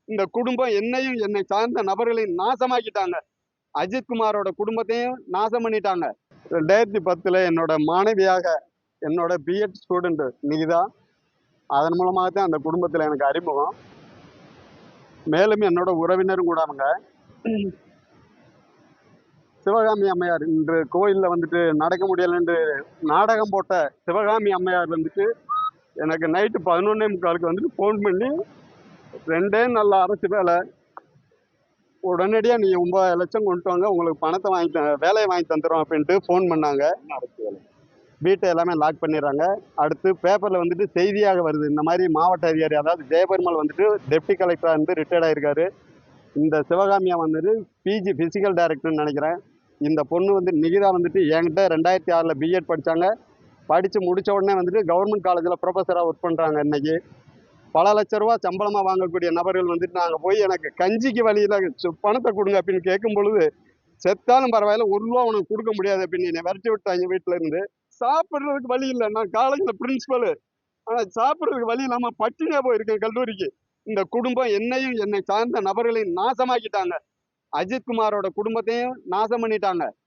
இந்த குடும்பம் என்னையும் என்னை சார்ந்த நபர்களையும் நாசமாக்கிட்டாங்க. அஜித்குமாரோட குடும்பத்தையும் நாசம் பண்ணிட்டாங்க. 2010 என்னோட மாணவியாக என்னோட பிஎட் ஸ்டூடெண்ட் நிகிதா, அதன் மூலமாக தான் அந்த குடும்பத்தில் எனக்கு அறிமுகம். மேலும் என்னோட உறவினரும் கூட அவங்க. சிவகாமி அம்மையார் இன்று கோயிலில் வந்துட்டு நடக்க முடியலன்னு நாடகம் போட்ட சிவகாமி அம்மையார் வந்துட்டு எனக்கு நைட்டு 11:45 வந்துட்டு ஃபோன் பண்ணி 2 நல்ல அரசு வேலை, உடனடியாக நீங்கள் 9 லட்சம் கொண்டு வாங்க, உங்களுக்கு பணத்தை வேலையை வாங்கி தந்துடும் அப்படின்ட்டு ஃபோன் பண்ணாங்க. வீட்டை எல்லாமே லாக் பண்ணிடுறாங்க. அடுத்து பேப்பரில் வந்துட்டு செய்தியாக வருது, இந்த மாதிரி மாவட்ட அதிகாரி அதாவது ஜெயபெருமாள் வந்துட்டு டெப்டி கலெக்டராக இருந்து ரிட்டையர்ட் ஆகிருக்காரு. இந்த சிவகாமியா வந்துட்டு பிஜி ஃபிசிக்கல் டைரக்டர்னு நினைக்கிறேன். இந்த பொண்ணு வந்து நிகிதா வந்துட்டு என்கிட்ட 2006 பிஎட் படித்தாங்க. படித்து முடித்த உடனே வந்துட்டு கவர்மெண்ட் காலேஜில் ப்ரொஃபஸராக ஒர்க் பண்ணுறாங்க. இன்னைக்கு பல லட்ச ரூபா சம்பளமாக வாங்கக்கூடிய நபர்கள் வந்துட்டு நாங்கள் போய் எனக்கு கஞ்சிக்கு வழியில் பணத்தை கொடுங்க அப்படின்னு கேட்கும் பொழுது, செத்தாலும் பரவாயில்ல, 1 ரூபா உனக்கு கொடுக்க முடியாது அப்படின்னு என்னை விரட்டி விட்டாங்க வீட்டில இருந்து. சாப்பிட்றதுக்கு வழி இல்லை. நான் காலேஜில் பிரின்சிபலு, ஆனால் சாப்பிட்றதுக்கு வழி இல்லாமல் பட்டினியாக போயிருக்கேன் கல்லூரிக்கு. இந்த குடும்பம் என்னையும் என்னை சார்ந்த நபர்களையும் நாசமாக்கிட்டாங்க. அஜித்குமாரோட குடும்பத்தையும் நாசம் பண்ணிட்டாங்க.